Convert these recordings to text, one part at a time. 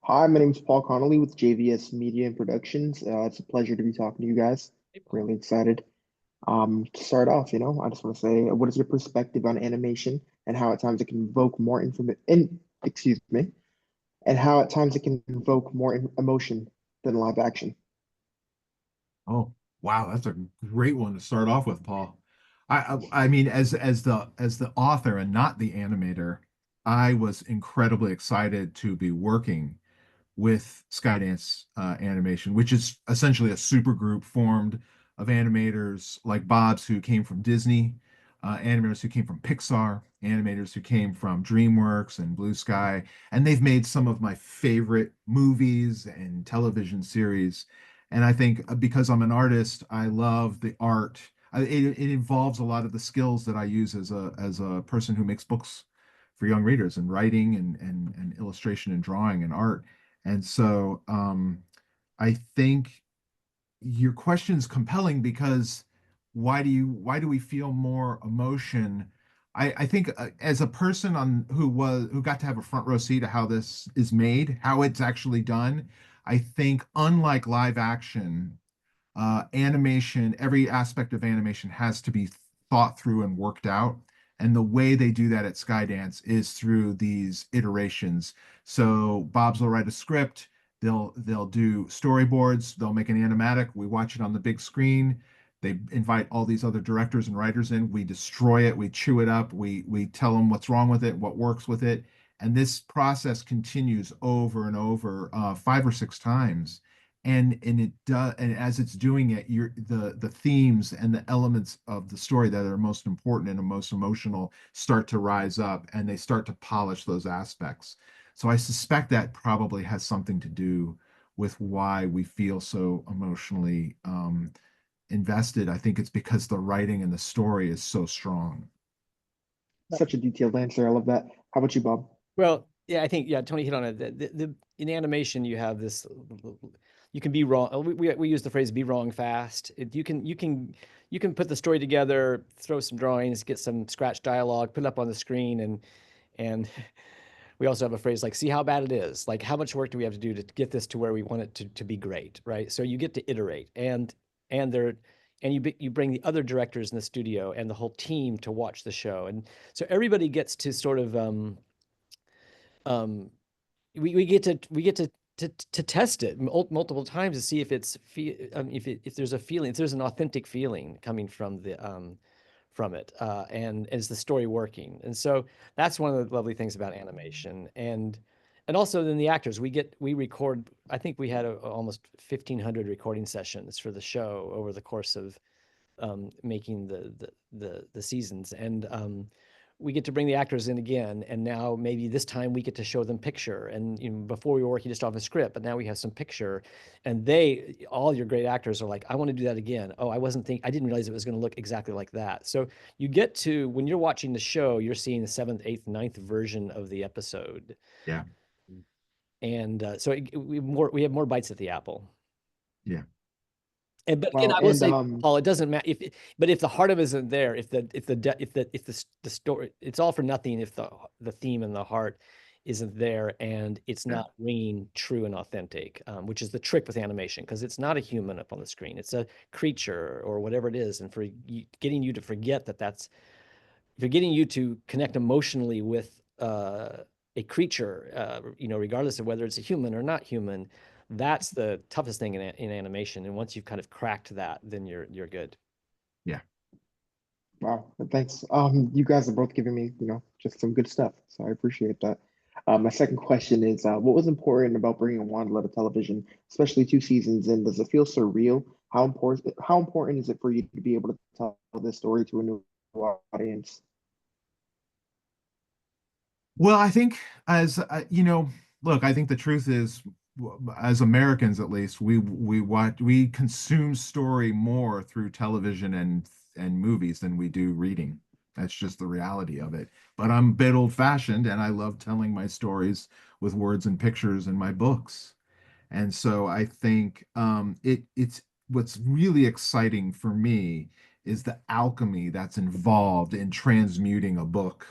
Hi, my name is Paul Connolly with JVS Media and Productions. It's a pleasure to be talking to you guys. Hey, Paul. Really excited. To start off, I just want to say, what is your perspective on animation and how at times it can evoke more excuse me, and how at times it can evoke more emotion than live action? Oh, wow, that's a great one to start off with, Paul. I mean, as the author and not the animator, I was incredibly excited to be working with Skydance Animation, which is essentially a super group formed of animators like Bob's who came from Disney, animators who came from Pixar, animators who came from DreamWorks and Blue Sky, and they've made some of my favorite movies and television series. And I think because I'm an artist, I love the art. It involves a lot of the skills that I use as a person who makes books for young readers and writing and illustration and drawing and art. And so I think your question is compelling because why do we feel more emotion? I think as a person on who got to have a front row seat of how this is made, how it's actually done, I think unlike live action, animation, every aspect of animation has to be thought through and worked out. And the way they do that at Skydance is through these iterations. So Bob's will write a script, they'll do storyboards, they'll make an animatic, we watch it on the big screen. They invite all these other directors and writers in. We destroy it, we chew it up, we tell them what's wrong with it, what works with it. And this process continues over and over, 5 or 6 times, and it does, and as it's doing it, the themes and the elements of the story that are most important and most emotional start to rise up, and they start to polish those aspects. So I suspect that probably has something to do with why we feel so emotionally invested. I think it's because the writing and the story is so strong. Such a detailed answer. I love that. How about you, Bob? Well, yeah, I think Tony hit on it. In animation, you have this. You can be wrong. We use the phrase "be wrong fast." You can put the story together, throw some drawings, get some scratch dialogue, put it up on the screen, and we also have a phrase like "see how bad it is." Like, how much work do we have to do to get this to where we want it to be great, right? So you get to iterate, and there and you bring the other directors in the studio and the whole team to watch the show, and so everybody gets to sort of um, we get to test it multiple times to see if if there's a feeling, if there's an authentic feeling coming from it, and is the story working? And so that's one of the lovely things about animation, and also then the actors we record. I think we had almost 1,500 recording sessions for the show over the course of making the seasons, and we get to bring the actors in again, and now maybe this time we get to show them picture, and before we were working just off a script, but now we have some picture, and all your great actors are like, I want to do that again. Oh, I didn't realize it was going to look exactly like that. So you get to, when you're watching the show, you're seeing the seventh, eighth, ninth version of the episode, Yeah, and so we have more bites at the apple. yeah. But again, Wow. I will And say, Paul, it doesn't matter but if the heart of it isn't there, if the story, it's all for nothing if the theme and the heart isn't there and it's Yeah. not ringing true and authentic, which is the trick with animation, because it's not a human up on the screen, it's a creature or whatever it is, and for getting you to forget that's, if you're getting you to connect emotionally with a creature, regardless of whether it's a human or not human, that's the toughest thing in animation. And once you've kind of cracked that, then you're good. Yeah. wow, thanks. You guys are both giving me, just some good stuff. So I appreciate that. My second question is, what was important about bringing WONDLA to television, especially 2 seasons in? Does it feel surreal? How important is it for you to be able to tell this story to a new audience? Well, I think look, I think the truth is, as Americans at least, we consume story more through television and movies than we do reading. That's just the reality of it. But I'm a bit old-fashioned, and I love telling my stories with words and pictures in my books. And so I think it's what's really exciting for me is the alchemy that's involved in transmuting a book,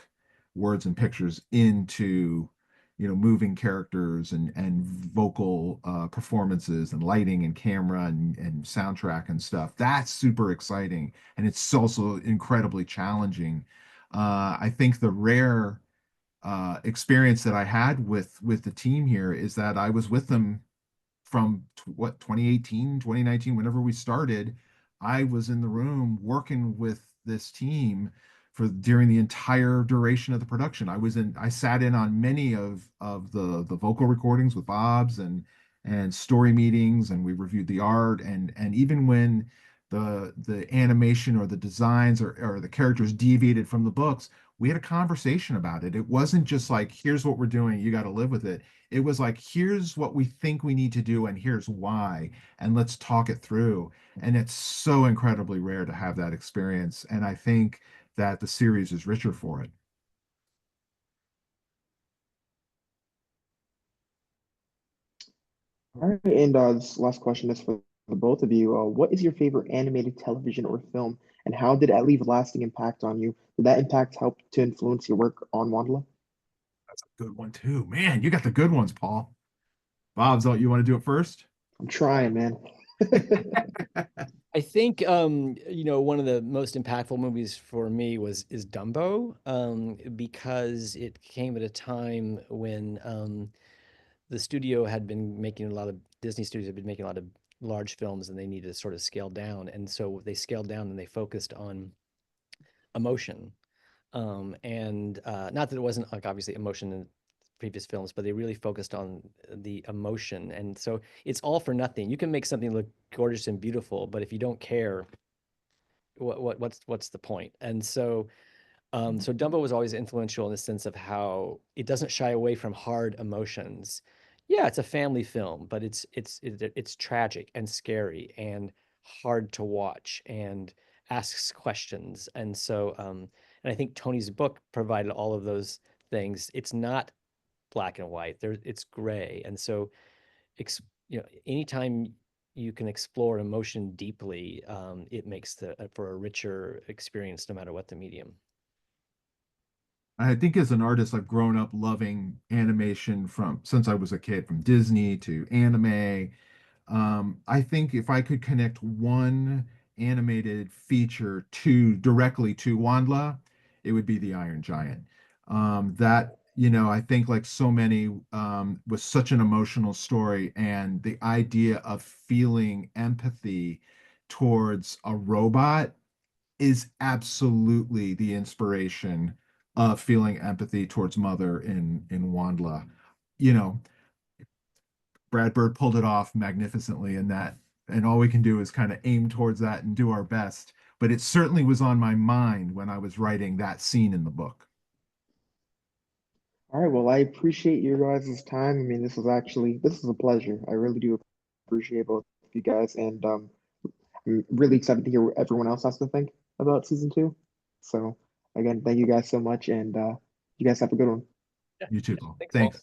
words and pictures, into, moving characters and vocal performances and lighting and camera and soundtrack and stuff. That's super exciting. And it's also incredibly challenging. I think the rare experience that I had with the team here is that I was with them from 2018, 2019, whenever we started. I was in the room working with this team for during the entire duration of the production. I sat in on many of the vocal recordings with Bob's and story meetings, and we reviewed the art, and even when the animation or the designs or the characters deviated from the books, we had a conversation about it. It wasn't just like, here's what we're doing, you got to live with it. It was like, here's what we think we need to do, and here's why, and let's talk it through. And it's so incredibly rare to have that experience. And I think that the series is richer for it. All right, and this last question is for the both of you. What is your favorite animated television or film, and how did that leave a lasting impact on you? Did that impact help to influence your work on WONDLA? That's a good one too. Man, you got the good ones, Paul. Bob's, you want to do it first? I'm trying, man. I think one of the most impactful movies for me is Dumbo, because it came at a time when the studio had been making a lot of Disney studios had been making a lot of large films, and they needed to sort of scale down, and so they scaled down and they focused on emotion. And not that it wasn't like obviously emotion in previous films, but they really focused on the emotion. And so it's all for nothing. You can make something look gorgeous and beautiful, but if you don't care, what's the point? And so so Dumbo was always influential in the sense of how it doesn't shy away from hard emotions. Yeah, it's a family film, but it's tragic and scary and hard to watch and asks questions. And so and I think Tony's book provided all of those things. It's not black and white. It's gray. And so anytime you can explore emotion deeply, it makes for a richer experience no matter what the medium. I think as an artist, I've grown up loving animation from since I was a kid, from Disney to anime. I think if I could connect one animated feature to directly to Wandla, it would be the Iron Giant. That, I think like so many, was such an emotional story, and the idea of feeling empathy towards a robot is absolutely the inspiration of feeling empathy towards Mother in Wandla. You know, Brad Bird pulled it off magnificently in that, and all we can do is kind of aim towards that and do our best. But it certainly was on my mind when I was writing that scene in the book. All right, well, I appreciate your guys' time. I mean, this is a pleasure. I really do appreciate both of you guys, and I'm really excited to hear what everyone else has to think about season two. So again, thank you guys so much, and you guys have a good one. Yeah. You too, Paul. Thanks, Paul. Thanks.